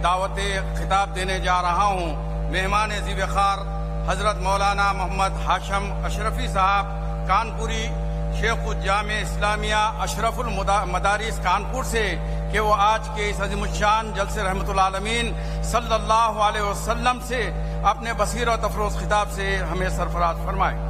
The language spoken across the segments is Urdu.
دعوت خطاب دینے جا رہا ہوں مہمان ذی وقار حضرت مولانا محمد ہاشم اشرفی صاحب کانپوری، شیخ الجامع اسلامیہ اشرف المدارس کانپور سے، کہ وہ آج کے اس عظیم الشان جلسے رحمت العالمین صلی اللہ علیہ وسلم سے اپنے بصیرت افروز خطاب سے ہمیں سرفراز فرمائیں۔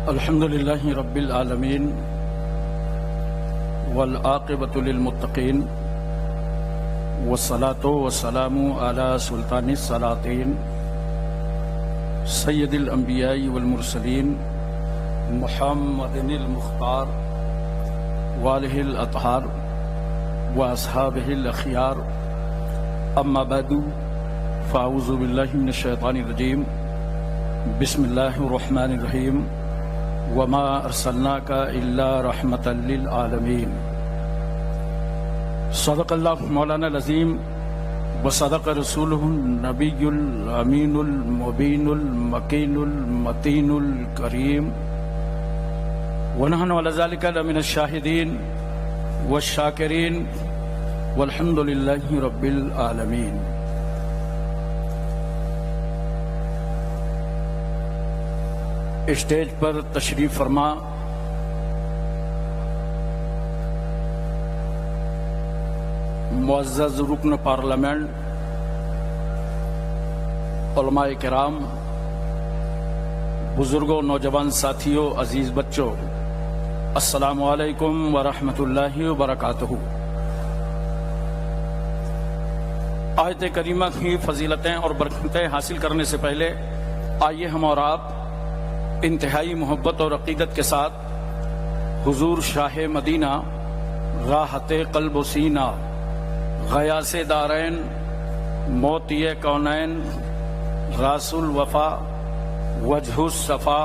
الحمد للہ رب العالمین والعاقبۃ للمتقین والصلاة والسلام علی سلطان السلاطین سید الانبیاء والمرسلین محمد المختار وآلہ الاطہار واصحابہ الاخیار، اما بعد فاعوذ باللہ من الشیطان الرجیم، بسم اللہ الرحمن الرحیم، وما ارسلناک الا رحمۃ للعالمین۔ صدق اللہ مولانا العظیم وصدق رسولہ النبی الامین المبین المکین المتین الکریم، ونحن علی ذلک لمن الشاہدین والشاکرین والحمد للہ رب العالمین۔ اسٹیج پر تشریف فرما معزز رکن پارلیمنٹ، علماء کرام، بزرگوں، نوجوان ساتھیوں، عزیز بچوں، السلام علیکم ورحمۃ اللہ وبرکاتہ۔ آیت کریمہ کی فضیلتیں اور برکتیں حاصل کرنے سے پہلے آئیے ہم اور آپ انتہائی محبت اور عقیدت کے ساتھ حضور شاہ مدینہ، راحت قلب و سینہ، غیاث دارین، موتی کونین، راس الوفا، وجہ الصفا،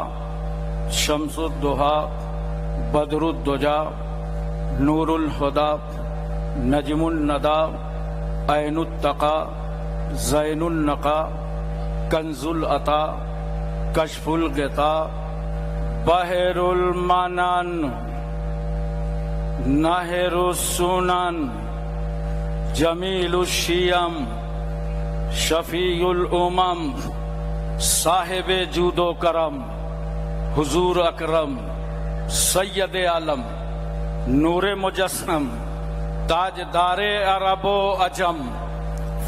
شمس الضحا، بدر الدجا، نور الہدی، نجم الندی، عین التقا، زین النقا، کنز العطا، کشف الغطا، بحر المنان، نہر السنن، جمیل الشیم، شفیع الامم، صاحب جود و کرم، حضور اکرم، سید عالم، نور مجسم، تاجدار عرب و عجم،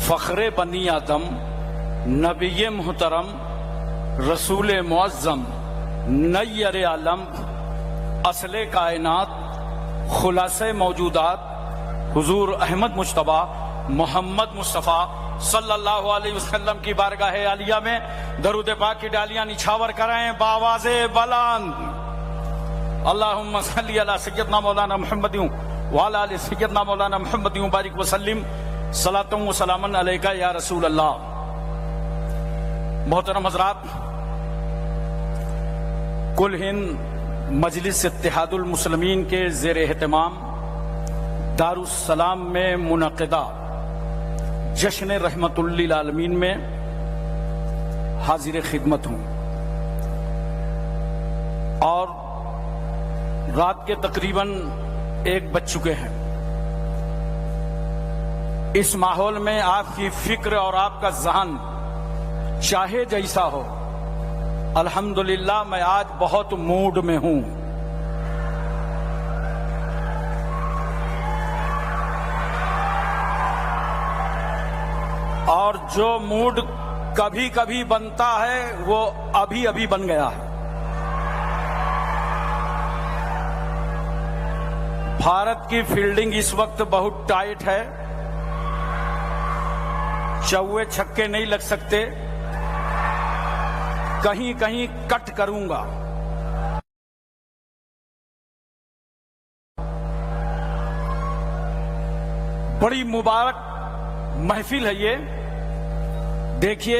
فخر بنی آدم، نبی محترم، رسول معظم، نیر عالم، اصل کائنات، خلاصہ موجودات، حضور احمد مجتبیٰ محمد مصطفیٰ صلی اللہ علیہ وسلم کی بارگاہ عالیہ میں درود پاک کی ڈالیاں نچھاور کریں بآواز بلند۔ اللہم صلی علی سیدنا مولانا محمد وعلی آل سیدنا مولانا محمد بارک وسلم، صلاۃ و سلام علیکہ یا رسول اللہ۔ محترم حضرات، کل ہند مجلس اتحاد المسلمین کے زیر اہتمام دارالسلام میں منعقدہ جشن رحمت للعالمین میں حاضر خدمت ہوں، اور رات کے تقریباً 1 بج چکے ہیں۔ اس ماحول میں آپ کی فکر اور آپ کا ذہن چاہے جیسا ہو، الحمدللہ میں آج بہت موڈ میں ہوں۔ اور جو موڈ کبھی کبھی بنتا ہے وہ ابھی ابھی بن گیا ہے۔ بھارت کی فیلڈنگ اس وقت بہت ٹائٹ ہے، چوے چھکے نہیں لگ سکتے، کہیں کہیں کٹ کروں گا۔ بڑی مبارک محفل ہے یہ۔ دیکھیے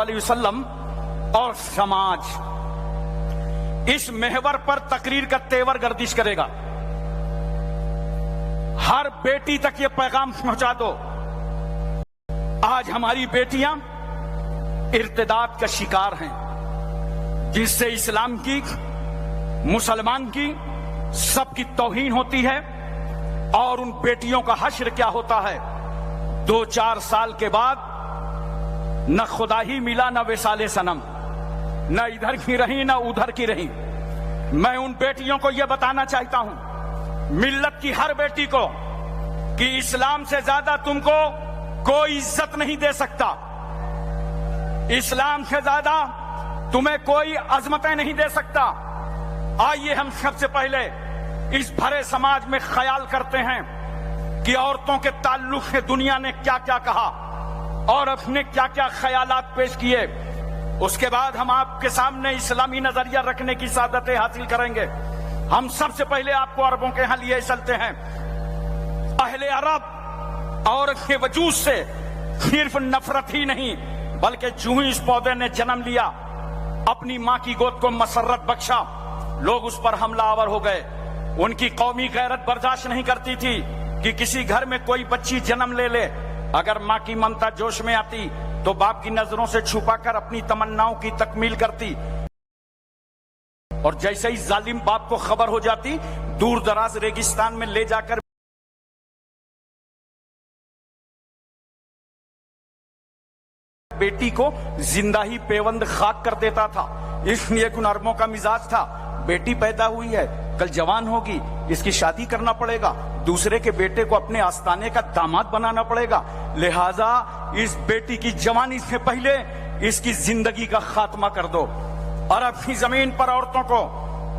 علیہ وسلم اور سماج اس محور پر تقریر کا تیور گردش کرے گا. ہر بیٹی تک یہ پیغام پہنچا دو. آج ہماری بیٹیاں ارتداد کا شکار ہیں، جس سے اسلام کی، مسلمان کی، سب کی توہین ہوتی ہے. اور ان بیٹیوں کا حشر کیا ہوتا ہے؟ 2-4 سال کے بعد نہ خدا ہی ملا، نہ وصال صنم، نہ ادھر کی رہی نہ ادھر کی رہی. میں ان بیٹیوں کو یہ بتانا چاہتا ہوں، ملت کی ہر بیٹی کو، کہ اسلام سے زیادہ تم کو کوئی عزت نہیں دے سکتا. اسلام سے زیادہ تمہیں کوئی عظمتیں نہیں دے سکتا. آئیے ہم سب سے پہلے اس بھرے سماج میں خیال کرتے ہیں کہ عورتوں کے تعلق سے دنیا نے کیا کیا کہا اور اپنے کیا کیا خیالات پیش کیے. اس کے بعد ہم آپ کے سامنے اسلامی نظریہ رکھنے کی سعادتیں حاصل کریں گے. ہم سب سے پہلے آپ کو عربوں کے ہاں لیے چلتے ہیں. اہل عرب عورت کے وجود سے صرف نفرت ہی نہیں، بلکہ جو ہی اس پودے نے جنم لیا، اپنی ماں کی گود کو مسرت بخشا، لوگ اس پر حملہ آور ہو گئے. ان کی قومی غیرت برداشت نہیں کرتی تھی کہ کسی گھر میں کوئی بچی جنم لے لے. اگر ماں کی ممتا جوش میں آتی تو باپ کی نظروں سے چھپا کر اپنی تمناؤں کی تکمیل کرتی. اور جیسے ہی ظالم باپ کو خبر ہو جاتی، دور دراز ریگستان میں لے جا کر بیٹی کو زندہ ہی پیوند خاک کر دیتا تھا. اس لیے ان عربوں کا مزاج تھا، بیٹی پیدا ہوئی ہے، کل جوان ہوگی، اس کی شادی کرنا پڑے گا، دوسرے کے بیٹے کو اپنے آستانے کا داماد بنانا پڑے گا، لہذا اس بیٹی کی جوانی سے پہلے اس کی زندگی کا خاتمہ کر دو. اور اپنی زمین پر عورتوں کو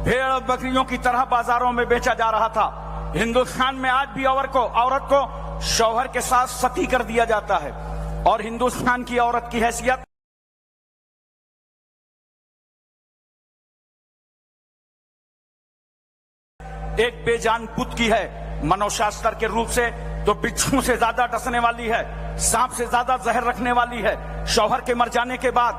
بھیڑ بکریوں کی طرح بازاروں میں بیچا جا رہا تھا. ہندوستان میں آج بھی عورت کو شوہر کے ساتھ ستی کر دیا جاتا ہے. اور ہندوستان کی عورت کی حیثیت ایک بے جان بت کی ہے. منوشاستر کے روپ سے تو بچھو سے زیادہ ڈسنے والی ہے، سانپ سے زیادہ زہر رکھنے والی ہے. شوہر کے مر جانے کے بعد،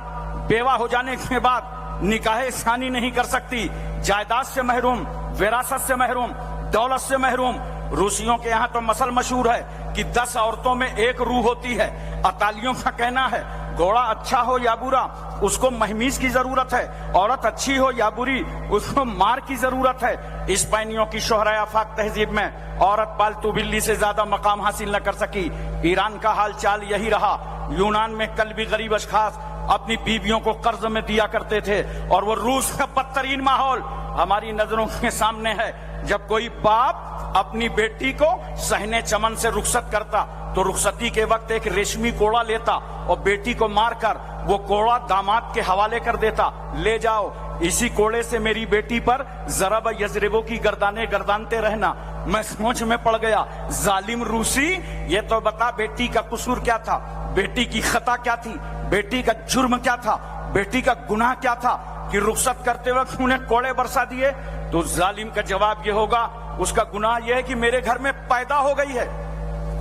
بیوہ ہو جانے کے بعد نکاح ثانی نہیں کر سکتی، جائیداد سے محروم، وراثت سے محروم، دولت سے محروم. روسیوں کے یہاں تو مثل مشہور ہے کہ 10 عورتوں میں ایک روح ہوتی ہے. اطالیوں کا کہنا ہے گھوڑا اچھا ہو یا برا اس کو مہمیز کی ضرورت ہے، عورت اچھی ہو یا بری اس کو مار کی ضرورت ہے. اسپینیوں کی شہرۂ آفاق تہذیب میں عورت پالتو بلی سے زیادہ مقام حاصل نہ کر سکی. ایران کا حال چال یہی رہا. یونان میں کل بھی غریب اشخاص اپنی بیویوں کو قرض میں دیا کرتے تھے. اور وہ روس کا بدترین ماحول ہماری نظروں کے سامنے ہے. جب کوئی باپ اپنی بیٹی کو صحن چمن سے رخصت کرتا تو رخصتی کے وقت ایک ریشمی کوڑا لیتا اور بیٹی کو مار کر وہ کوڑا داماد کے حوالے کر دیتا، لے جاؤ اسی کوڑے سے میری بیٹی پر ضرب یضربو کی گردانے گردانتے رہنا. میں سوچ میں پڑ گیا، ظالم روسی، یہ تو بتا بیٹی کا قصور کیا تھا، بیٹی کی خطا کیا تھی، بیٹی کا جرم کیا تھا، بیٹی کا گناہ کیا تھا کہ رخصت کرتے وقت انہیں کوڑے برسا دیے. تو ظالم کا جواب یہ ہوگا، اس کا گناہ یہ ہے کہ میرے گھر میں پیدا ہو گئی ہے.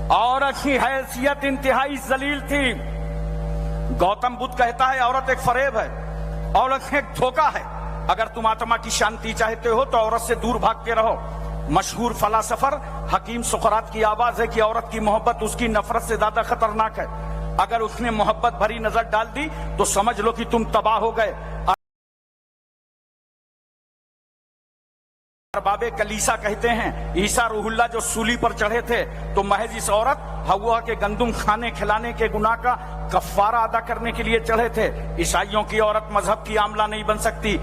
عورت کی حیثیت انتہائی ذلیل تھی. گوتم بدھ کہتا ہے عورت ایک فریب ہے، عورت ایک دھوکہ ہے. اگر تم آتما کی شانتی چاہتے ہو تو عورت سے دور بھاگتے رہو. مشہور فلاسفر حکیم سقراط کی آواز ہے کہ عورت کی محبت اس کی نفرت سے زیادہ خطرناک ہے. اگر اس نے محبت بھری نظر ڈال دی تو سمجھ لو کہ تم تباہ ہو گئے. باب کلیسا کہتے ہیں عیسیٰ روح اللہ جو سولی پر چڑھے تھے تو محض اس عورت ہوا کے گندم کھانے کھلانے کے گناہ کا کفارہ ادا کرنے کے لیے چڑھے تھے. عیسائیوں کی عورت مذہب کی عاملہ نہیں بن سکتی.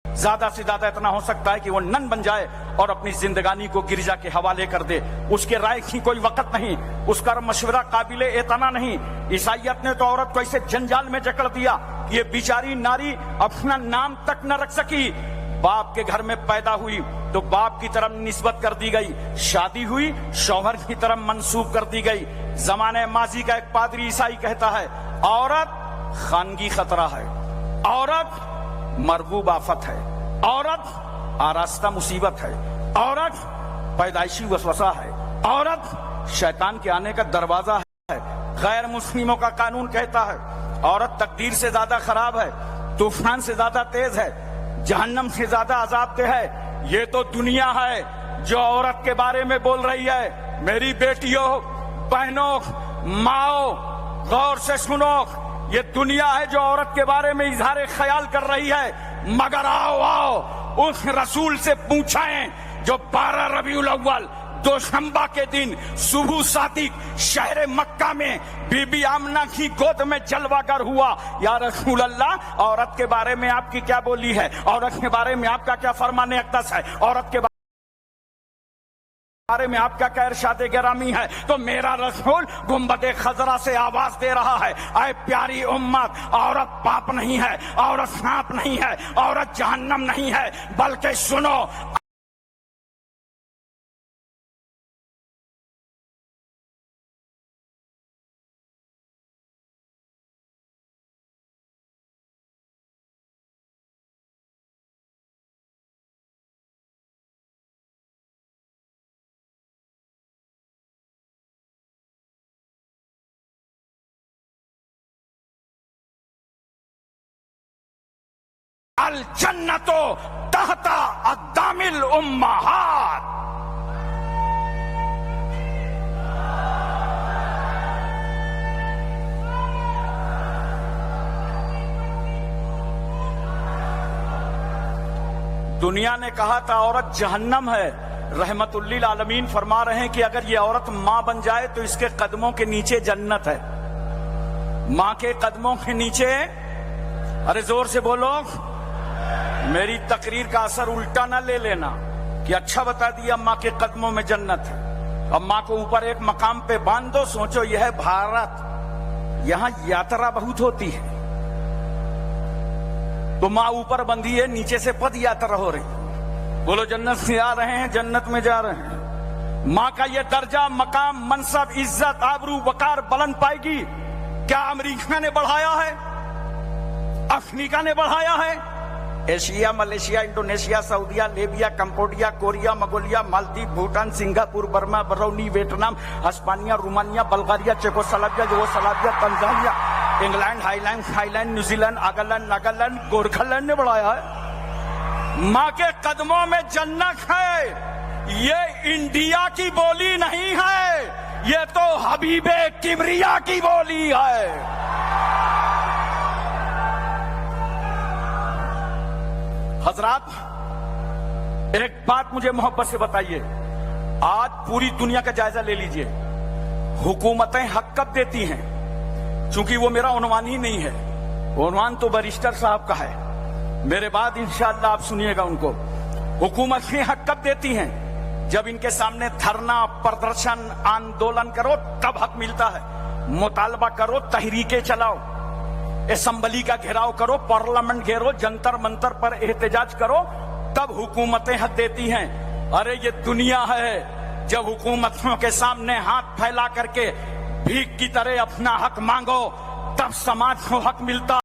زیادہ سے زیادہ اتنا ہو سکتا ہے کہ وہ نن بن جائے اور اپنی زندگانی کو گرجا کے حوالے کر دے. اس کے رائے کی کوئی وقت نہیں، اس کا مشورہ قابل اعتنا نہیں. عیسائیت نے تو عورت کو ایسے جنجال میں جکڑ دیا کہ یہ بیچاری ناری اپنا نام تک نہ رکھ سکی. باپ کے گھر میں پیدا ہوئی تو باپ کی طرف نسبت کر دی گئی، شادی ہوئی شوہر کی طرف منسوب کر دی گئی. زمانے ماضی کا ایک پادری عیسائی کہتا ہے عورت خانگی خطرہ ہے، عورت مرغوب آفت ہے، عورت آراستہ مصیبت ہے، عورت پیدائشی وسوسہ ہے، عورت شیطان کے آنے کا دروازہ ہے. غیر مسلموں کا قانون کہتا ہے عورت تقدیر سے زیادہ خراب ہے، طوفان سے زیادہ تیز ہے، جہنم سے زیادہ عذاب دہ ہے۔ یہ تو دنیا ہے جو عورت کے بارے میں بول رہی ہے۔ میری بیٹیوں، بہنوں، ماؤں، غور سے سنو، یہ دنیا ہے جو عورت کے بارے میں اظہار خیال کر رہی ہے۔ مگر آؤ اس رسول سے پوچھیں جو 12 ربیع الاول دوشنبہ کے دن صبح صادق شہر مکہ میں بی بی آمنہ کی گود میں جلوہ گر ہوا۔ یا رسول اللہ، عورت کے بارے میں آپ کی کیا بولی ہے؟ عورت کے بارے میں آپ کا کیا فرمان اقدس ہے؟ عورت کے بارے میں آپ کا کیا ارشاد گرامی ہے؟ تو میرا رسول گنبد خضرا سے آواز دے رہا ہے، اے پیاری امت، عورت پاپ نہیں ہے، عورت سانپ نہیں ہے، عورت جہنم نہیں ہے، بلکہ سنو، الجنت تحت اقدام الامہات۔ دنیا نے کہا تھا عورت جہنم ہے، رحمت للعالمین فرما رہے ہیں کہ اگر یہ عورت ماں بن جائے تو اس کے قدموں کے نیچے جنت ہے۔ ماں کے قدموں کے نیچے، ارے زور سے بولو، میری تقریر کا اثر الٹا نہ لے لینا کہ اچھا بتا دیا ماں کے قدموں میں جنت ہے۔ اب ماں کو اوپر ایک مقام پہ باندھ دو، سوچو یہ ہے بھارت، یہاں یاترا بہت ہوتی ہے، تو ماں اوپر بندھی ہے، نیچے سے پد یاترا ہو رہی، بولو جنت سے آ رہے ہیں، جنت میں جا رہے ہیں۔ ماں کا یہ درجہ، مقام، منصب، عزت، آبرو، وقار بلند پائے گی۔ کیا امریکہ نے بڑھایا ہے؟ افریقہ نے بڑھایا ہے؟ ایشیا، ملیشیا، انڈونیشیا، سعودیہ، Libya, Cambodia, Korea, Mongolia, Maldives, Bhutan, Singapore, Burma, Brunei, Vietnam, ہسپانیہ، Romania, Bulgaria, Czechoslovakia, Yugoslavia, Tanzania, England, Highland, New Zealand, آگلینڈ، ناگالینڈ، گورکھالینڈ نے بڑھایا ہے۔ ماں کے قدموں میں جنت ہے۔ یہ انڈیا کی بولی نہیں ہے، یہ تو حبیب کبریا کی بولی ہے۔ حضرات، ایک بات مجھے محبت سے بتائیے، آج پوری دنیا کا جائزہ لے لیجئے، حکومتیں حق کب دیتی ہیں؟ چونکہ وہ میرا عنوان ہی نہیں ہے، عنوان تو بیرسٹر صاحب کا ہے، میرے بعد انشاءاللہ آپ سنیے گا ان کو۔ حکومتیں حق کب دیتی ہیں؟ جب ان کے سامنے دھرنا، پردرشن، آندولن کرو تب حق ملتا ہے، مطالبہ کرو، تحریکیں چلاؤ، اسمبلی کا گھیراؤ کرو، پارلیمنٹ گھیرو، جنتر منتر پر احتجاج کرو، تب حکومتیں حق دیتی ہیں۔ ارے یہ دنیا ہے، جب حکومتوں کے سامنے ہاتھ پھیلا کر کے بھیک کی طرح اپنا حق مانگو تب سماج کو حق ملتا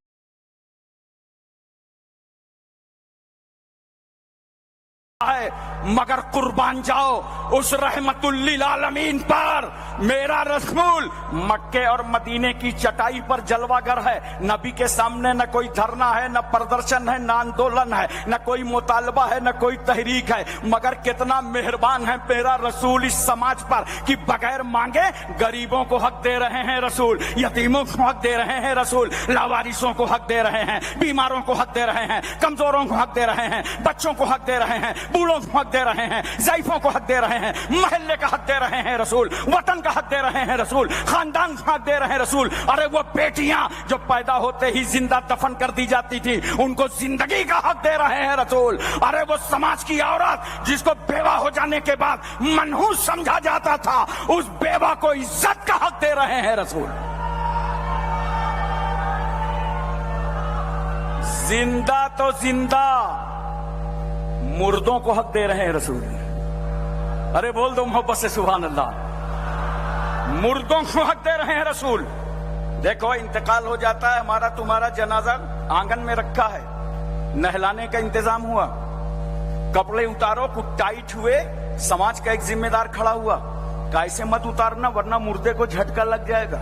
ہے۔ مگر قربان جاؤ اس رحمت للعالمین پر، میرا رسول مکے اور مدینے کی چٹائی پر جلوہ گر ہے، نبی کے سامنے نہ کوئی دھرنا ہے، نہ پردرشن ہے، نہ آندولن ہے، نہ کوئی مطالبہ ہے، نہ کوئی تحریک ہے، مگر کتنا مہربان ہے میرا رسول اس سماج پر کہ بغیر مانگے غریبوں کو حق دے رہے ہیں رسول، یتیموں کو حق دے رہے ہیں رسول، لاوارثوں کو حق دے رہے ہیں، بیماروں کو حق دے رہے ہیں، کمزوروں کو حق دے رہے ہیں، بچوں کو حق دے رہے ہیں، بوڑھوں کو حق دے رہے ہیں، ضعیفوں کو حق دے رہے ہیں، محلے کا حق دے رہے ہیں رسول، وطن کا حق دے رہے ہیں رسول، خاندان کا حق دے رہے ہیں رسول۔ ارے وہ بیٹیاں جو پیدا ہوتے ہی زندہ دفن کر دی جاتی تھی ان کو زندگی کا حق دے رہے ہیں رسول۔ ارے وہ سماج کی عورت جس کو بیوہ ہو جانے کے بعد منحوس سمجھا جاتا تھا اس بیوہ کو عزت کا حق دے رہے ہیں رسول۔ زندہ تو زندہ، مردوں کو حق دے رہے ہیں رسول۔ ارے بول دو محبت سے سبحان اللہ، مردوں کو حق دے رہے ہیں رسول۔ دیکھو انتقال ہو جاتا ہے، ہمارا تمہارا جنازہ آنگن میں رکھا ہے، نہلانے کا انتظام ہوا، کپڑے اتارو، کچھ ٹائٹ ہوئے، سماج کا ایک ذمہ دار کھڑا ہوا کہ ایسے مت اتارنا ورنہ مردے کو جھٹکا لگ جائے گا،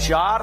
4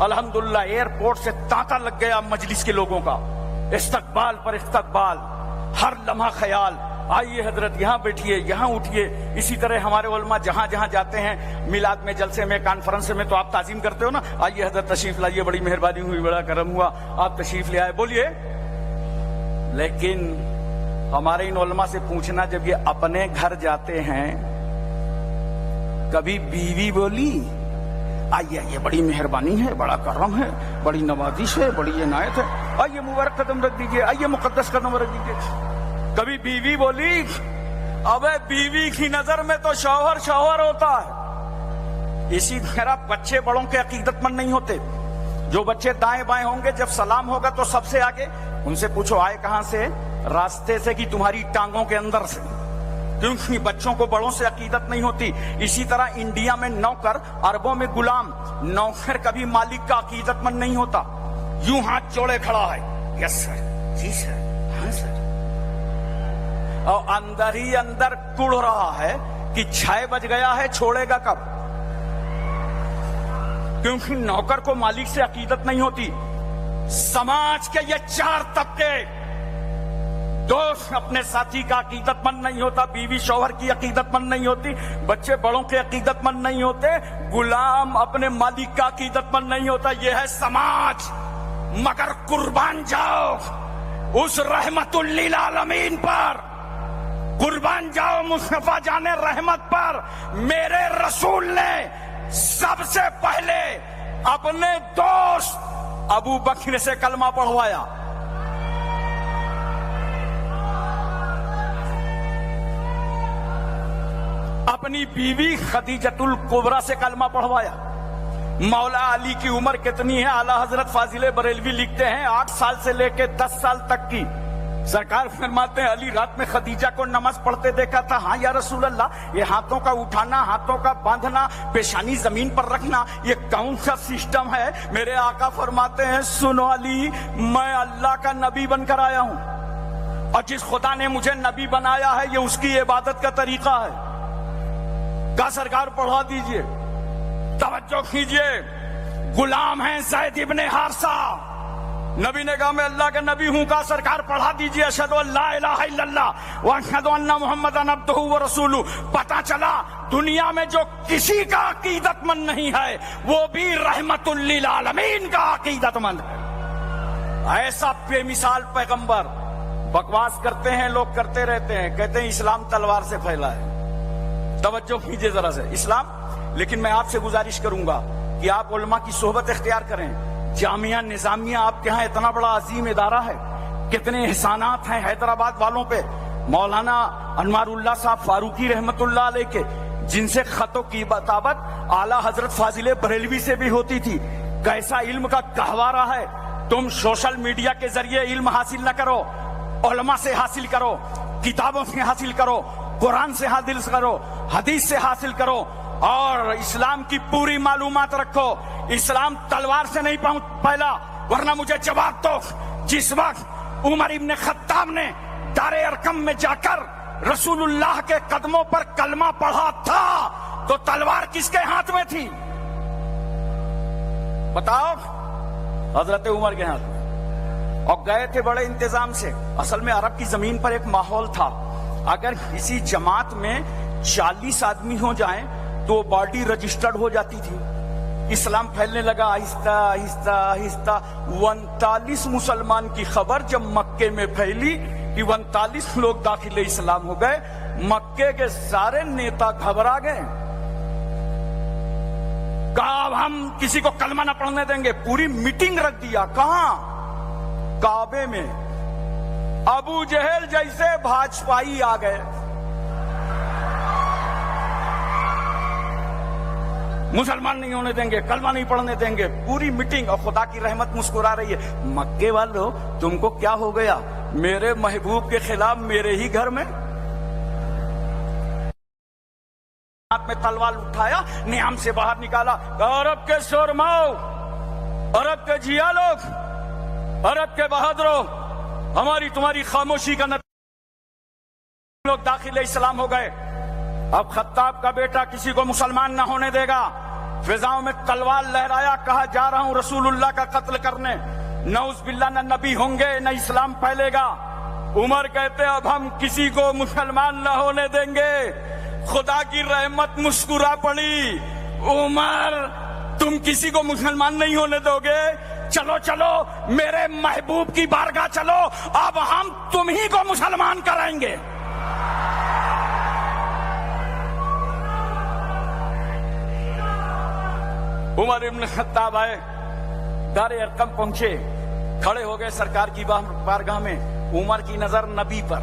الحمدللہ ایئرپورٹ سے تانتا لگ گیا مجلس کے لوگوں کا، استقبال پر استقبال، ہر لمحہ خیال، آئیے حضرت یہاں بیٹھیے، یہاں اٹھیے۔ اسی طرح ہمارے علماء جہاں جہاں جاتے ہیں، میلاد میں، جلسے میں، کانفرنس میں، تو آپ تعظیم کرتے ہو نا، آئیے حضرت تشریف لائیے، بڑی مہربانی ہوئی، بڑا کرم ہوا، آپ تشریف لے آئے، بولیے۔ لیکن ہمارے ان علماء سے پوچھنا، جب یہ اپنے گھر جاتے ہیں، کبھی بیوی بولی آئیے آئیے بڑی مہربانی ہے، بڑا کرم ہے، بڑی نوازش ہے، بڑی عنایت ہے، آئیے مبارک قدم رکھ دیجئے، آئیے مقدس قدم رکھ دیجئے؟ کبھی بیوی بولی؟ ابے بیوی کی نظر میں تو شوہر شوہر ہوتا ہے۔ اسی طرح بچے بڑوں کے عقیدت مند نہیں ہوتے۔ جو بچے دائیں بائیں ہوں گے، جب سلام ہوگا تو سب سے آگے، ان سے پوچھو آئے کہاں سے؟ راستے سے، کہ تمہاری ٹانگوں کے اندر سے، کیونکہ بچوں کو بڑوں سے عقیدت نہیں ہوتی۔ اسی طرح انڈیا میں نوکر، عربوں میں غلام، نوکر کبھی مالک کا عقیدت مند نہیں ہوتا، یوں ہاتھ جوڑے کھڑا ہے، یس سر، جی سر، ہاں سر، اور اندر ہی اندر کڑ رہا ہے کہ 6 بج گیا ہے، چھوڑے گا کب؟ کیونکہ نوکر کو مالک سے عقیدت نہیں ہوتی۔ سماج کے یہ 4 طبقے، دوست اپنے ساتھی کا عقیدت مند نہیں ہوتا، بیوی شوہر کی عقیدت مند نہیں ہوتی، بچے بڑوں کے عقیدت مند نہیں ہوتے، غلام اپنے مالک کا عقیدت مند نہیں ہوتا۔ یہ ہے سماج۔ مگر قربان جاؤ اس رحمت للعالمین پر، قربان جاؤ مصطفیٰ جان رحمت پر۔ میرے رسول نے سب سے پہلے اپنے دوست ابو بکر سے کلمہ پڑھوایا، اپنی بیوی خدیجۃ الکبریٰ سے کلمہ پڑھوایا۔ مولا علی کی عمر کتنی ہے؟ اعلیٰ حضرت فاضل بریلوی لکھتے ہیں 8 سال سے لے کے 10 سال تک کی۔ سرکار فرماتے ہیں علی رات میں خدیجہ کو نماز پڑھتے دیکھا تھا۔ ہاں یا رسول اللہ، یہ ہاتھوں کا اٹھانا، ہاتھوں کا باندھنا، پیشانی زمین پر رکھنا، یہ کون سا سسٹم ہے؟ میرے آقا فرماتے ہیں سنو علی، میں اللہ کا نبی بن کر آیا ہوں، اور جس خدا نے مجھے نبی بنایا ہے یہ اس کی عبادت کا طریقہ ہے۔ کا سرکار پڑھا دیجئے، توجہ کیجئے۔ غلام ہیں زید ابن حارثہ، نبی نے کہا میں اللہ کا نبی ہوں، کا سرکار پڑھا دیجئے اشہد ان لا الہ الا اللہ واشہد ان محمدًا عبدہ ورسولہ۔ پتہ چلا دنیا میں جو کسی کا عقیدت مند نہیں ہے وہ بھی رحمت للعالمین کا عقیدت مند ہے۔ ایسا بے مثال پیغمبر۔ بکواس کرتے ہیں لوگ، کرتے رہتے ہیں، کہتے ہیں اسلام تلوار سے پھیلا ہے۔ توجہ کیجئے ذرا سے، اسلام، لیکن میں آپ سے گزارش کروں گا کہ آپ علماء کی صحبت اختیار کریں۔ جامعہ نظامیہ آپ کے ہاں اتنا بڑا عظیم ادارہ ہے، کتنے احسانات ہیں حیدرآباد والوں پہ۔ مولانا انوار اللہ صاحب فاروقی رحمت اللہ علیہ کے، جن سے خط و کتابت اعلیٰ حضرت فاضل بریلوی سے بھی ہوتی تھی۔ کیسا علم کا گہوارہ ہے۔ تم سوشل میڈیا کے ذریعے علم حاصل نہ کرو، علماء سے حاصل کرو، کتابوں سے حاصل کرو، قرآن سے حاصل کرو، حدیث سے حاصل کرو، اور اسلام کی پوری معلومات رکھو۔ اسلام تلوار سے نہیں پھیلا، ورنہ مجھے جواب دو، جس وقت عمر ابن خطاب نے دار ارقم میں جا کر رسول اللہ کے قدموں پر کلمہ پڑھا تھا تو تلوار کس کے ہاتھ میں تھی؟ بتاؤ، حضرت عمر کے ہاتھ میں، اور گئے تھے بڑے انتظام سے۔ اصل میں عرب کی زمین پر ایک ماحول تھا، اگر کسی جماعت میں 40 آدمی ہو جائیں تو باڈی رجسٹرڈ ہو جاتی تھی۔ اسلام پھیلنے لگا آہستہ آہستہ آہستہ۔ 39 مسلمان کی خبر جب مکے میں پھیلی کہ 39 لوگ داخل اسلام ہو گئے، مکے کے سارے نیتا گھبرا گئے، کہا اب ہم کسی کو کلمہ نہ پڑھنے دیں گے۔ پوری میٹنگ رکھ دیا، کہاں؟ کعبے میں۔ ابو جہل جیسے بھاجپائی آ گئے، مسلمان نہیں ہونے دیں گے، کلمہ نہیں پڑھنے دیں گے، پوری میٹنگ۔ اور خدا کی رحمت مسکرا رہی ہے، مکے والوں تم کو کیا ہو گیا؟ میرے محبوب کے خلاف میرے ہی گھر میں ہاتھ میں تلوار اٹھایا، نیام سے باہر نکالا، عرب کے سورماؤ، عرب کے جیا لوگ، عرب کے بہادروں، ہماری تمہاری خاموشی کا نتیجہ لوگ داخل اسلام ہو گئے۔ اب خطاب کا بیٹا کسی کو مسلمان نہ ہونے دے گا، فضاؤں میں تلوار لہرایا, کہا جا رہا ہوں رسول اللہ کا قتل کرنے. نعوذ باللہ, نہ نبی ہوں گے نہ اسلام پھیلے گا. عمر کہتے اب ہم کسی کو مسلمان نہ ہونے دیں گے. خدا کی رحمت مسکرا پڑی. عمر تم کسی کو مسلمان نہیں ہونے دو گے؟ چلو چلو میرے محبوب کی بارگاہ چلو, اب ہم تم ہی کو مسلمان کریں گے. عمر ابن خطاب آئے, دار ارقم پہنچے, کھڑے ہو گئے سرکار کی بارگاہ میں. عمر کی نظر نبی پر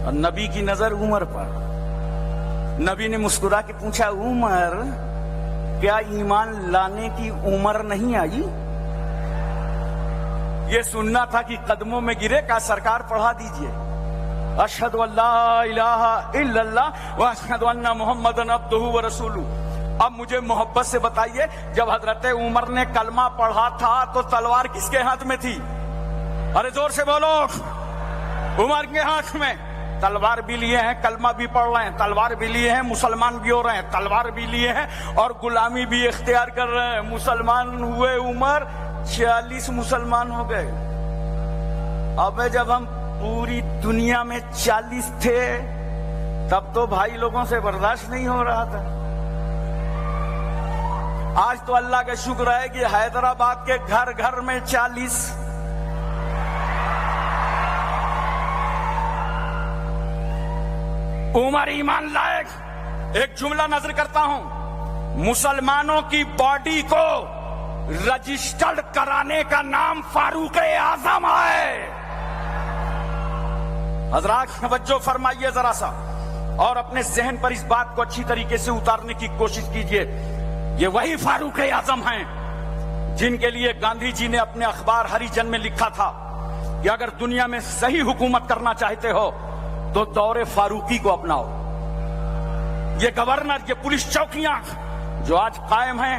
اور نبی کی نظر عمر پر. نبی نے مسکرا کے پوچھا, عمر کیا ایمان لانے کی عمر نہیں آئی؟ یہ سننا تھا کہ قدموں میں گرے. کا سرکار پڑھا دیجئے, اشہد ان لا الہ الا اللہ واشہد ان محمد عبدہ ورسولہ. اب مجھے محبت سے بتائیے, جب حضرت عمر نے کلمہ پڑھا تھا تو تلوار کس کے ہاتھ میں تھی؟ ارے زور سے بولو. عمر کے ہاتھ میں. تلوار بھی لیے ہیں, کلمہ بھی پڑھ رہے ہیں, تلوار بھی لیے ہیں, مسلمان بھی ہو رہے ہیں, تلوار بھی لیے ہیں اور غلامی بھی اختیار کر رہے ہیں. مسلمان ہوئے عمر, 40 مسلمان ہو گئے. اب جب ہم پوری دنیا میں 40 تھے تب تو بھائی لوگوں سے برداشت نہیں ہو رہا تھا. آج تو اللہ کا شکر ہے کہ حیدرآباد کے گھر گھر میں 40. عمر ایمان لائق. ایک جملہ نظر کرتا ہوں, مسلمانوں کی باڈی کو رجسٹرڈ کرانے کا نام فاروق اعظم ہے. حضرات توجہ فرمائیے ذرا سا, اور اپنے ذہن پر اس بات کو اچھی طریقے سے اتارنے کی کوشش کیجئے. یہ وہی فاروق اعظم ہیں جن کے لیے گاندھی جی نے اپنے اخبار ہریجن میں لکھا تھا کہ اگر دنیا میں صحیح حکومت کرنا چاہتے ہو تو دور فاروقی کو اپناؤ. یہ گورنر, یہ پولیس چوکیاں جو آج قائم ہیں,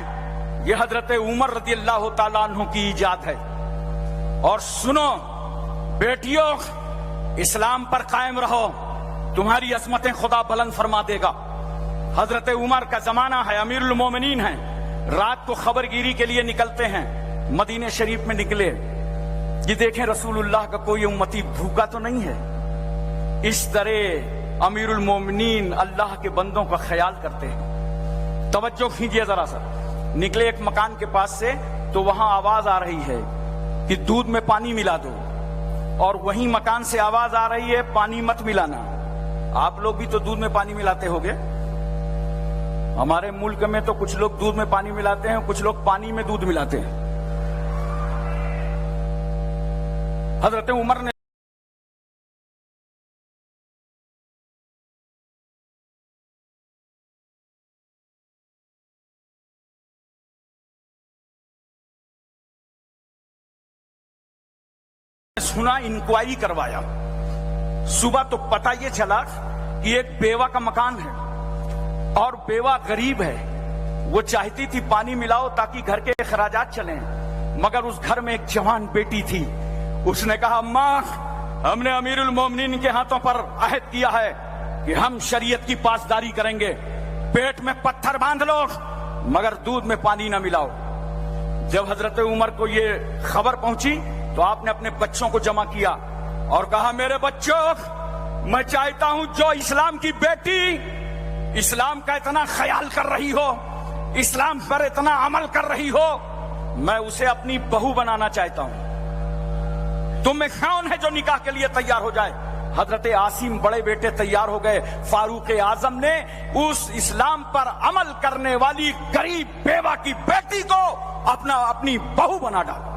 یہ حضرت عمر رضی اللہ تعالیٰ عنہ کی ایجاد ہے. اور سنو بیٹیوں, اسلام پر قائم رہو, تمہاری عظمتیں خدا بلند فرما دے گا. حضرت عمر کا زمانہ ہے, امیر المومنین ہیں, رات کو خبر گیری کے لیے نکلتے ہیں. مدینہ شریف میں نکلے, یہ دیکھیں رسول اللہ کا کوئی امتی بھوکا تو نہیں ہے. اس طرح امیر المومنین اللہ کے بندوں کا خیال کرتے ہیں. توجہ کیجئے ذرا سا. نکلے ایک مکان کے پاس سے تو وہاں آواز آ رہی ہے کہ دودھ میں پانی ملا دو, اور وہیں مکان سے آواز آ رہی ہے پانی مت ملانا. آپ لوگ بھی تو دودھ میں پانی ملاتے ہوگے. ہمارے ملک میں تو کچھ لوگ دودھ میں پانی ملاتے ہیں, کچھ لوگ پانی میں دودھ ملاتے ہیں. حضرت عمر نے سنا, انکوائری کروایا. صبح تو پتہ یہ چلا کہ ایک بیوہ کا مکان ہے اور بیوہ غریب ہے. وہ چاہتی تھی پانی ملاؤ تاکہ گھر کے اخراجات چلیں, مگر اس گھر میں ایک جوان بیٹی تھی. اس نے کہا, ماں ہم نے امیر المومنین کے ہاتھوں پر عہد کیا ہے کہ ہم شریعت کی پاسداری کریں گے, پیٹ میں پتھر باندھ لو مگر دودھ میں پانی نہ ملاؤ. جب حضرت عمر کو یہ خبر پہنچی تو آپ نے اپنے بچوں کو جمع کیا اور کہا, میرے بچوں, میں چاہتا ہوں جو اسلام کی بیٹی اسلام کا اتنا خیال کر رہی ہو, اسلام پر اتنا عمل کر رہی ہو, میں اسے اپنی بہو بنانا چاہتا ہوں. تم میں کون ہے جو نکاح کے لیے تیار ہو جائے؟ حضرت عاصم بڑے بیٹے تیار ہو گئے. فاروق اعظم نے اس اسلام پر عمل کرنے والی غریب بیوہ کی بیٹی کو اپنی بہو بنا ڈالا.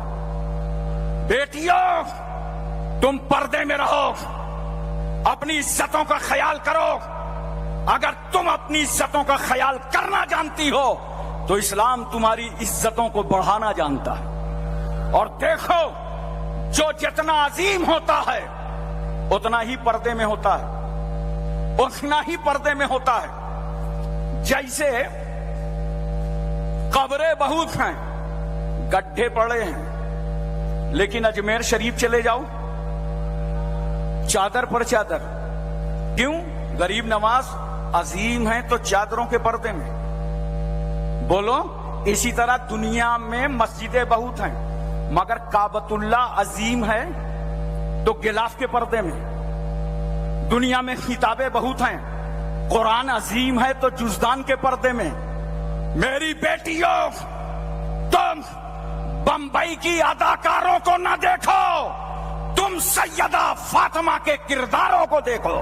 بیٹیوں, تم پردے میں رہو, اپنی عزتوں کا خیال کرو. اگر تم اپنی عزتوں کا خیال کرنا جانتی ہو تو اسلام تمہاری عزتوں کو بڑھانا جانتا ہے. اور دیکھو, جو جتنا عظیم ہوتا ہے اتنا ہی پردے میں ہوتا ہے, اتنا ہی پردے میں ہوتا ہے. جیسے قبریں بہت ہیں, گڈھے پڑے ہیں, لیکن اجمیر شریف چلے جاؤ, چادر پر چادر. کیوں؟ غریب نواز عظیم ہیں تو چادروں کے پردے میں. بولو. اسی طرح دنیا میں مسجدیں بہت ہیں مگر کعبۃ اللہ عظیم ہے تو غلاف کے پردے میں. دنیا میں کتابیں بہت ہیں، قرآن عظیم ہے تو جزدان کے پردے میں. میری بیٹیوں، تم بمبئی کی اداکاروں کو نہ دیکھو، تم سیدہ فاطمہ کے کرداروں کو دیکھو،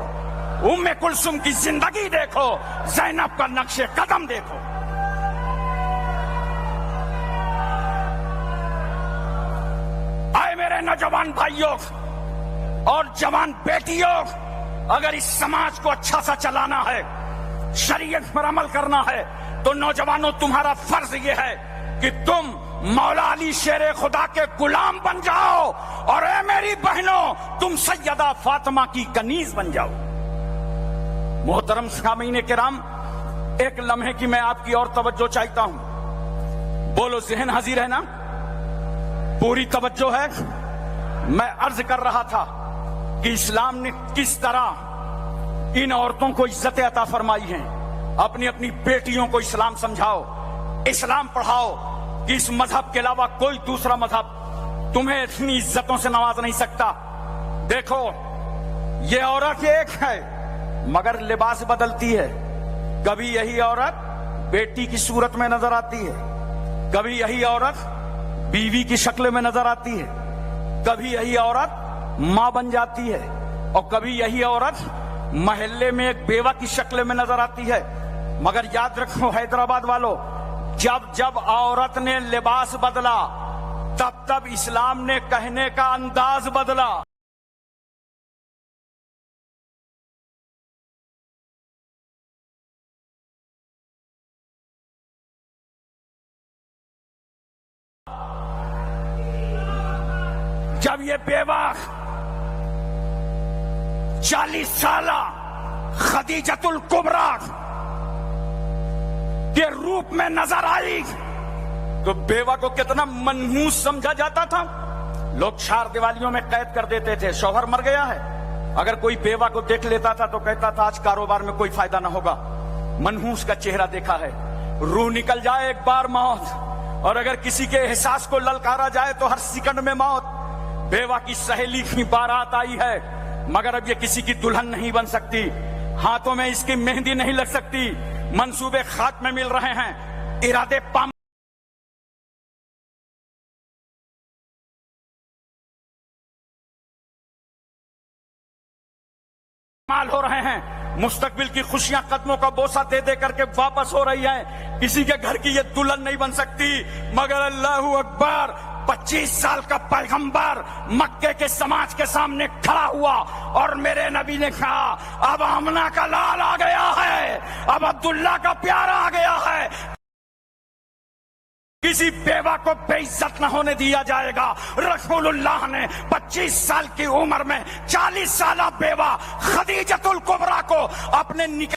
ام کلثوم کی زندگی دیکھو، زینب کا نقش قدم دیکھو. آئے میرے نوجوان بھائیوں اور جوان بیٹیوں، اگر اس سماج کو اچھا سا چلانا ہے، شریعت پر عمل کرنا ہے، تو نوجوانوں تمہارا فرض یہ ہے کہ تم مولا علی شیر خدا کے غلام بن جاؤ، اور اے میری بہنوں تم سیدہ فاطمہ کی کنیز بن جاؤ. محترم سامعین کرام، ایک لمحے کی میں آپ کی اور توجہ چاہتا ہوں. بولو ذہن حاضر ہے نا؟ پوری توجہ ہے؟ میں عرض کر رہا تھا کہ اسلام نے کس طرح ان عورتوں کو عزت عطا فرمائی ہے. اپنی اپنی بیٹیوں کو اسلام سمجھاؤ، اسلام پڑھاؤ کہ اس مذہب کے علاوہ کوئی دوسرا مذہب تمہیں اتنی عزتوں سے نواز نہیں سکتا. دیکھو یہ عورت ایک ہے مگر لباس بدلتی ہے. کبھی یہی عورت بیٹی کی صورت میں نظر آتی ہے، کبھی یہی عورت بیوی کی شکل میں نظر آتی ہے، کبھی یہی عورت ماں بن جاتی ہے، اور کبھی یہی عورت محلے میں ایک بیوہ کی شکل میں نظر آتی ہے. مگر یاد رکھو حیدرآباد والو، جب عورت نے لباس بدلا تب اسلام نے کہنے کا انداز بدلا. جب یہ بیوہ 40 سالہ خدیجۃ الکبریٰ کے روپ میں نظر آئی تو بیوہ کو کتنا منحوس سمجھا جاتا تھا. لوگ 4 دیوالیوں میں قید کر دیتے تھے، شوہر مر گیا ہے، اگر کوئی بیوہ کو دیکھ لیتا تھا تو کہتا تھا آج کاروبار میں کوئی فائدہ نہ ہوگا. منحوس کا چہرہ دیکھا ہے. روح نکل جائے ایک بار موت، اور اگر کسی کے احساس کو للکارا جائے تو ہر سیکنڈ میں موت. بیوہ کی سہیلی کی بارات آئی ہے مگر اب یہ کسی کی دلہن نہیں بن سکتی، ہاتھوں میں اس کی مہندی نہیں لگ سکتی. منصوبے خاک میں مل رہے ہیں، ارادے پامال ہو رہے ہیں. مستقبل کی خوشیاں قدموں کا بوسہ دے دے کر کے واپس ہو رہی ہیں. کسی کے گھر کی یہ دلہن نہیں بن سکتی مگر اللہ اکبر 25 سال کا پیغمبر مکے کے سماج کے سامنے کھڑا ہوا اور میرے نبی نے کہا اب آمنہ کا لال آ گیا ہے، اب عبداللہ کا پیارا آ گیا ہے، کسی بیوہ کو بے عزت نہ ہونے دیا جائے گا. رسول اللہ نے 25 سال کی عمر میں 40 سالہ بیوہ خدیجۃ الکبریٰ کو اپنے نکاح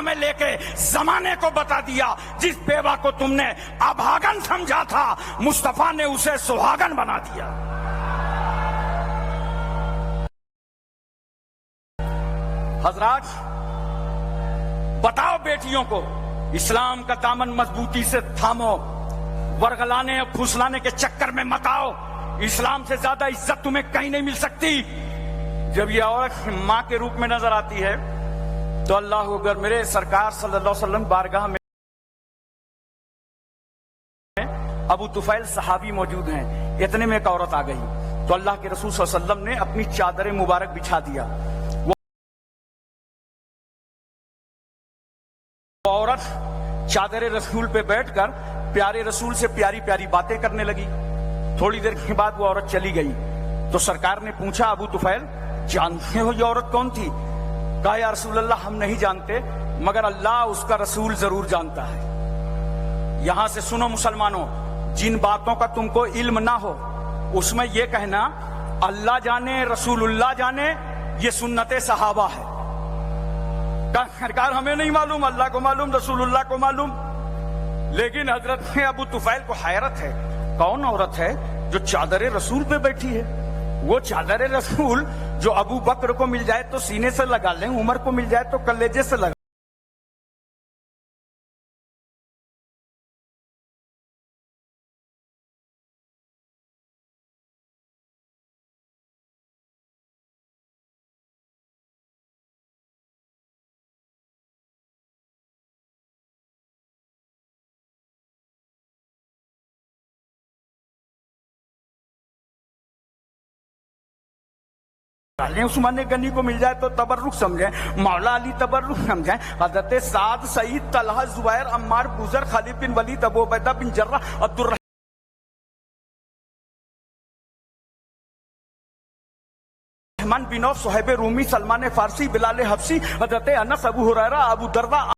میں لے کے زمانے کو بتا دیا. جس بیوہ کو تم نے ابھاگن سمجھا تھا مصطفیٰ نے اسے سہاگن بنا دیا. حضرات بتاؤ بیٹیوں کو اسلام کا دامن مضبوطی سے تھامو، ورغلانے اور پھسلانے کے چکر میں مت آؤ. اسلام سے زیادہ عزت تمہیں کہیں نہیں مل سکتی. جب یہ عورت ماں کے روپ میں نظر آتی ہے تو اللہ اکبر، میرے سرکار صلی اللہ علیہ وسلم بارگاہ میں ابو طفیل صحابی موجود ہیں. اتنے میں ایک عورت آ گئی تو اللہ کے رسول صلی اللہ علیہ وسلم نے اپنی چادر مبارک بچھا دیا. وہ عورت چادر رسول پہ بیٹھ کر پیارے رسول سے پیاری پیاری باتیں کرنے لگی. تھوڑی دیر کے بعد وہ عورت چلی گئی تو سرکار نے پوچھا ابو طفیل جانتے ہو یہ عورت کون تھی؟ کہا یا رسول اللہ ہم نہیں جانتے مگر اللہ اس کا رسول ضرور جانتا ہے. یہاں سے سنو مسلمانوں، جن باتوں کا تم کو علم نہ ہو اس میں یہ کہنا اللہ جانے رسول اللہ جانے یہ سنت صحابہ ہے. سرکار ہمیں نہیں معلوم، اللہ کو معلوم، رسول اللہ کو معلوم. لیکن حضرت ابو طفیل کو حیرت ہے، کون عورت ہے جو چادر رسول پہ بیٹھی ہے؟ وہ چادر رسول جو ابو بکر کو مل جائے تو سینے سے لگا لیں، عمر کو مل جائے تو کلیجے سے لگا. عثمان غنی کو مل جائے تو تبرک سمجھیں، مولا علی تبرک سمجھیں، حضرت سعد، سعید، طلحہ، زبیر، عمار، بوذر، خالد بن ولید، ابو عبیدہ بن جراح، عبد الرحمن بن عوف، صہیب رومی، سلمان فارسی، بلال حبشی، حضرت انس، ابو ہریرہ، ابو درداء،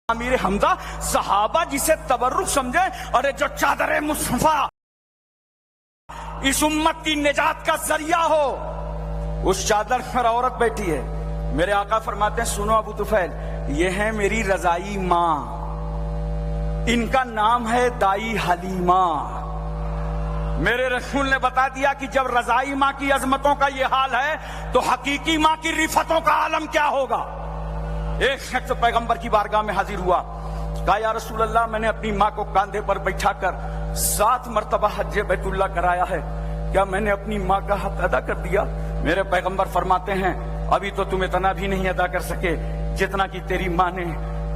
امیر حمزہ، صحابہ جسے تبرک سمجھے. اور جو چادر مصطفیٰ اس امت کی نجات کا ذریعہ ہو، اس چادر پر عورت بیٹھی ہے. میرے آقا فرماتے ہیں سنو ابو طفیل، یہ ہے میری رضائی ماں، ان کا نام ہے دائی حلیمہ. میرے رسول نے بتا دیا کہ جب رضائی ماں کی عظمتوں کا یہ حال ہے تو حقیقی ماں کی رفتوں کا عالم کیا ہوگا. ایک شخص پیغمبر کی بارگاہ میں حاضر ہوا، کہا یا رسول اللہ، میں نے اپنی ماں کو کاندھے پر بٹھا کر 7 مرتبہ حج بیت اللہ کرایا ہے، کیا میں نے اپنی ماں کا حق ادا کر دیا؟ میرے پیغمبر فرماتے ہیں ابھی تو تم اتنا بھی نہیں ادا کر سکے جتنا کہ تیری ماں نے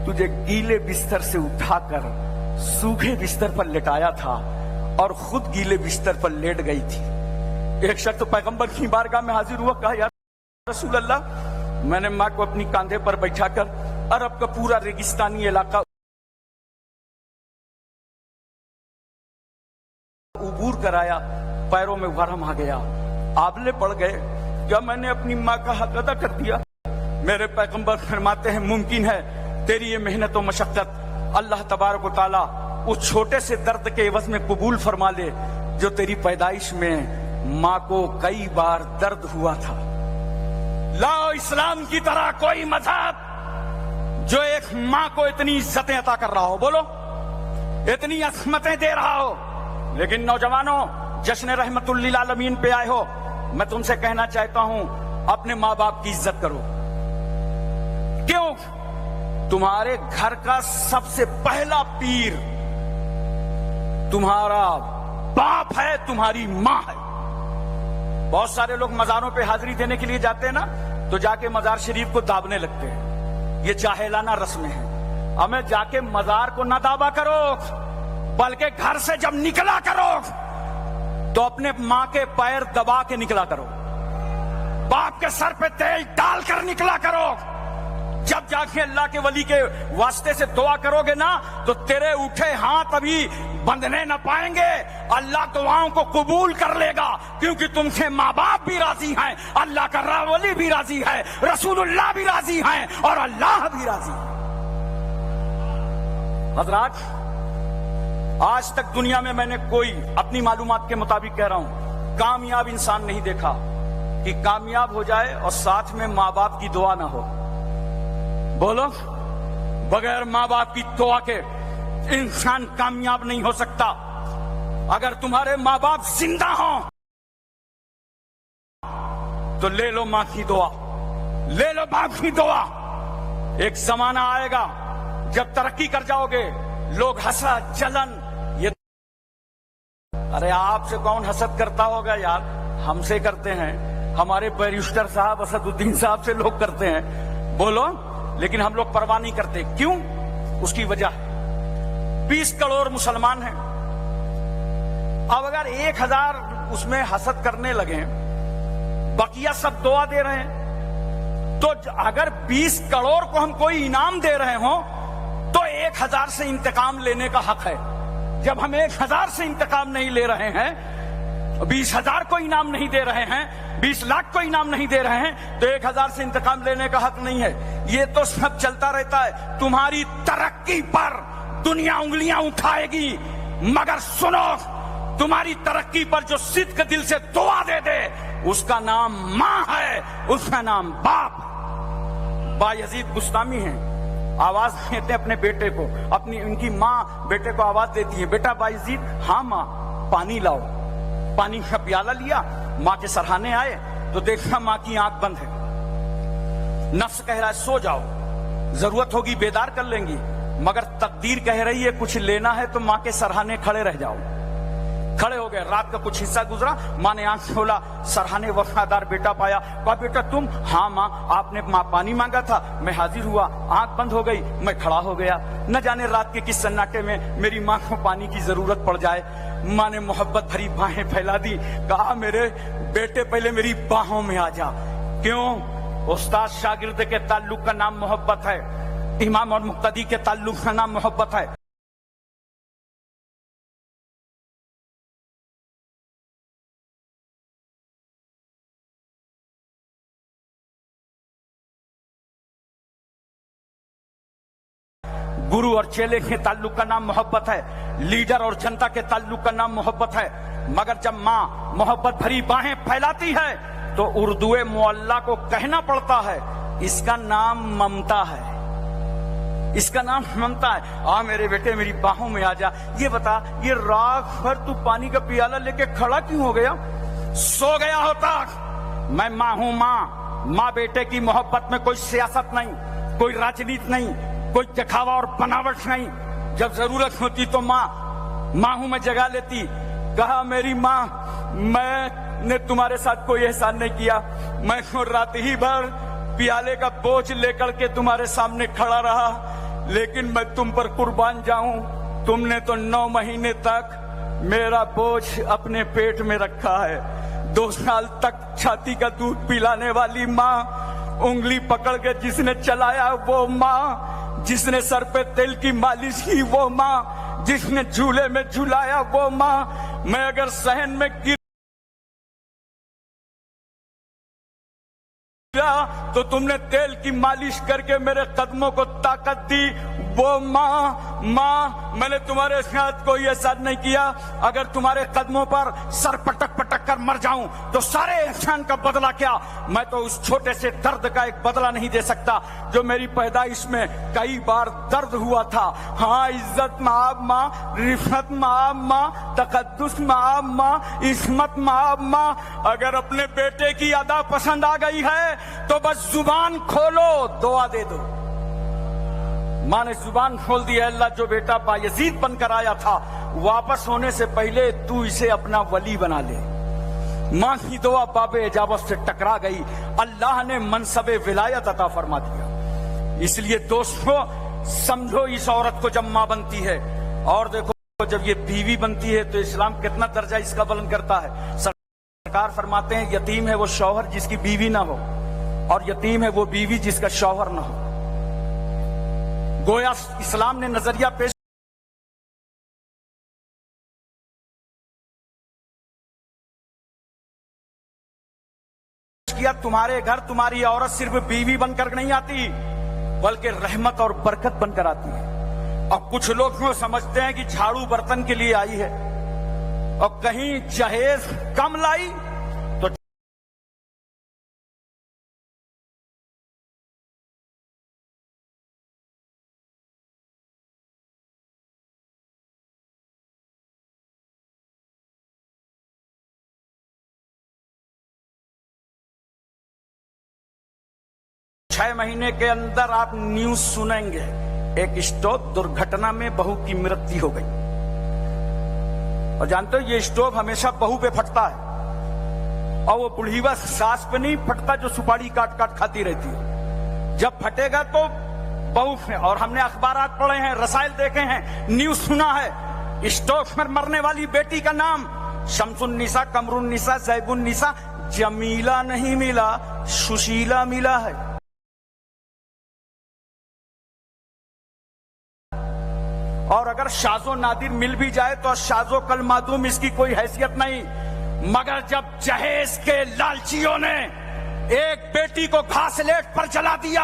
تجھے گیلے بستر سے اٹھا کر سوکھے بستر پر لٹایا تھا اور خود گیلے بستر پر لیٹ گئی تھی. ایک شخص پیغمبر کی بارگاہ میں حاضر ہوا، کہا یا رسول اللہ، میں نے ماں کو اپنی کاندھے پر بیٹھا کر عرب کا پورا ریگستانی علاقہ عبور کرایا، پیروں میں ورم آ گیا، آبلے پڑ گئے، کیا میں نے اپنی ماں کا حق ادا کر دیا؟ میرے پیغمبر فرماتے ہیں ممکن ہے تیری یہ محنت و مشقت اللہ تبارک و تعالی اس چھوٹے سے درد کے عوض میں قبول فرما لے جو تیری پیدائش میں ماں کو کئی بار درد ہوا تھا. لاؤ اسلام کی طرح کوئی مذہب جو ایک ماں کو اتنی عزتیں عطا کر رہا ہو، بولو، اتنی عظمتیں دے رہا ہو. لیکن نوجوانوں، جشن رحمت للعالمین پہ آئے ہو، میں تم سے کہنا چاہتا ہوں اپنے ماں باپ کی عزت کرو. کیوں؟ تمہارے گھر کا سب سے پہلا پیر تمہارا باپ ہے، تمہاری ماں ہے. بہت سارے لوگ مزاروں پہ حاضری دینے کے لیے جاتے ہیں نا، تو جا کے مزار شریف کو دابنے لگتے ہیں. یہ جاہلانہ رسمیں ہیں. ہمیں جا کے مزار کو نہ دابا کرو، بلکہ گھر سے جب نکلا کرو تو اپنے ماں کے پیر دبا کے نکلا کرو، باپ کے سر پہ تیل ڈال کر نکلا کرو. جب جا کے اللہ کے ولی کے واسطے سے دعا کرو گے نا تو تیرے اٹھے ہاتھ ابھی بندھنے نہ پائیں گے، اللہ دعاؤں کو قبول کر لے گا، کیونکہ تم سے ماں باپ بھی راضی ہیں، اللہ کا ولی بھی راضی ہے، رسول اللہ بھی راضی ہیں، اور اللہ بھی راضی ہے. حضرات، آج تک دنیا میں نے کوئی اپنی معلومات کے مطابق کہہ رہا ہوں کامیاب انسان نہیں دیکھا کہ کامیاب ہو جائے اور ساتھ میں ماں باپ کی دعا نہ ہو. بولو، بغیر ماں باپ کی دعا کے انسان کامیاب نہیں ہو سکتا. اگر تمہارے ماں باپ زندہ ہوں تو لے لو ماں کی دعا، لے لو باپ کی دعا. ایک زمانہ آئے گا جب ترقی کر جاؤ گے، لوگ حسد، جلن، یہ ارے آپ سے کون حسد کرتا ہوگا یار؟ ہم سے کرتے ہیں، ہمارے بیرسٹر صاحب اسد الدین صاحب سے لوگ کرتے ہیں. بولو، لیکن ہم لوگ پرواہ نہیں کرتے. کیوں؟ اس کی وجہ 20 کروڑ مسلمان ہیں. اب اگر 1000 اس میں حسد کرنے لگے، بقیہ سب دعا دے رہے ہیں، تو اگر 20 کروڑ کو ہم کوئی انعام دے رہے ہوں تو 1000 سے انتقام لینے کا حق ہے. جب ہم 1000 سے انتقام نہیں لے رہے ہیں، 20,000 کو انعام نہیں دے رہے ہیں، 20 لاکھ کو انعام نہیں دے رہے ہیں، تو 1000 سے انتقام لینے کا حق نہیں ہے. یہ تو سب چلتا رہتا ہے. تمہاری ترقی پر دنیا انگلیاں اٹھائے گی، مگر سنو، تمہاری ترقی پر جو صدق دل سے دعا دے دے اس کا نام ماں ہے، اس کا نام باپ. بایزید بستامی ہیں، آواز دیتے اپنے بیٹے کو، ان کی ماں بیٹے کو آواز دیتی ہے، بیٹا بایزید. ہاں ماں. پانی لاؤ. پانی کا پیالہ لیا، ماں کے سرہانے آئے تو دیکھا ماں کی آنکھ بند ہے. نفس کہہ رہا ہے سو جاؤ، ضرورت ہوگی بیدار کر لیں گی، مگر تقدیر کہہ رہی ہے کچھ لینا ہے تو ماں کے سرہانے کھڑے رہ جاؤ. کھڑے ہو گئے. رات کا کچھ حصہ گزرا، ماں نے آنکھ کھولا، سرہانے وفادار بیٹا پایا. کہا بیٹا تم؟ ہاں ماں، آپ نے پانی مانگا تھا، میں حاضر ہوا. آنکھ بند ہو گئی، میں کھڑا ہو گیا. نہ جانے رات کے کس سناٹے میں میری ماں کو پانی کی ضرورت پڑ جائے. ماں نے محبت بھری باہیں پھیلا دی. کہا میرے بیٹے پہلے میری باہوں میں آ جا. کیوں؟ استاد شاگرد کے تعلق کا نام محبت ہے، امام اور مقتدی کے تعلق کا نام محبت ہے. گرو اور چیلے کے تعلق کا نام محبت ہے، لیڈر اور جنتا کے تعلق کا نام محبت ہے. مگر جب ماں محبت بھری باہیں پھیلاتی ہے تو اردو معلّہ کو کہنا پڑتا ہے اس کا نام ممتا ہے، اس کا نام ممتا ہے. آ میرے بیٹے میری باہوں میں آ جا. یہ بتا، یہ رات بھر تو پانی کا پیالہ لے کے کھڑا کیوں ہو گیا؟ سو گیا ہوتا. میں ماں ہوں. ماں بیٹے کی محبت میں کوئی سیاست نہیں، کوئی راجنیت نہیں، کوئی دکھاوا اور بناوٹ نہیں. جب ضرورت ہوتی تو ماں ہوں میں جگہ لیتی. کہا میری ماں، میں نے تمہارے ساتھ کوئی احسان نہیں کیا، میں رات ہی بھر پیالے کا بوجھ لے کر کے تمہارے سامنے کھڑا رہا، لیکن میں تم پر قربان جاؤں، تم نے تو 9 مہینے تک میرا بوجھ اپنے پیٹ میں رکھا ہے. 2 سال تک چھاتی کا دودھ پلانے والی ماں، انگلی پکڑ کے جس نے چلایا وہ ماں، جس نے سر پہ تیل کی مالش کی وہ ماں، جس نے جھولے میں جھلایا وہ ماں. میں اگر صحن میں گر تو تم نے تیل کی مالش کر کے میرے قدموں کو طاقت دی. وہ ماں میں نے تمہارے ساتھ کوئی احسان نہیں کیا. اگر تمہارے قدموں پر سر پٹک پٹک کر مر جاؤں تو سارے احسان کا بدلہ کیا؟ میں تو اس چھوٹے سے درد کا ایک بدلہ نہیں دے سکتا جو میری پیدائش میں کئی بار درد ہوا تھا. ہاں، عزت مآب ماں، رفعت مآب ماں، تقدس مآب ماں، عصمت مآب ماں. اگر اپنے بیٹے کی ادا پسند آ گئی ہے تو بس زبان کھولو، دعا دے دو. ماں نے زبان کھول دی. اللہ جو بیٹا بایزید بن کر آیا تھا واپس ہونے سے پہلے تو اسے اپنا ولی بنا لے. ماں کی دعا باب اجابت سے ٹکرا گئی. اللہ نے منصب ولایت عطا فرما دیا. اس لیے دوستو سمجھو اس عورت کو جب ماں بنتی ہے، اور دیکھو جب یہ بیوی بنتی ہے تو اسلام کتنا درجہ اس کا بلند کرتا ہے. سرکار فرماتے ہیں یتیم ہے وہ شوہر جس کی بیوی نہ ہو، اور یتیم ہے وہ بیوی جس کا شوہر نہ ہو. گویا اسلام نے نظریہ پیش کیا تمہارے گھر تمہاری عورت صرف بیوی بن کر نہیں آتی بلکہ رحمت اور برکت بن کر آتی ہے. اور کچھ لوگ سمجھتے ہیں کہ جھاڑو برتن کے لیے آئی ہے، اور کہیں جہیز کم لائی تو چھ مہینے کے اندر آپ نیوز سنیں گے ایک اسٹوو درگھٹنا میں بہو کی مرتیو ہو گئی. اور جانتے ہو یہ اسٹوو ہمیشہ بہو پہ پھٹتا ہے، اور وہ بڑھیوا ساس پہ نہیں پھٹتا جو سپاڑی کاٹ کاٹ کھاتی رہتی ہے. جب پھٹے گا تو بہو پہ. اور ہم نے اخبارات پڑھے ہیں، رسائل دیکھے ہیں، نیوز سنا ہے. اسٹوو پر مرنے والی بیٹی کا نام شمس النساء، قمر النساء، زیب النساء، جمیلہ نہیں ملا، سشیلہ ملا ہے. اور اگر شاذ و نادر مل بھی جائے تو شاذ و کل معدوم اس کی کوئی حیثیت نہیں. مگر جب جہیز کے لالچیوں نے ایک بیٹی کو گھاسلیٹ پر جلا دیا،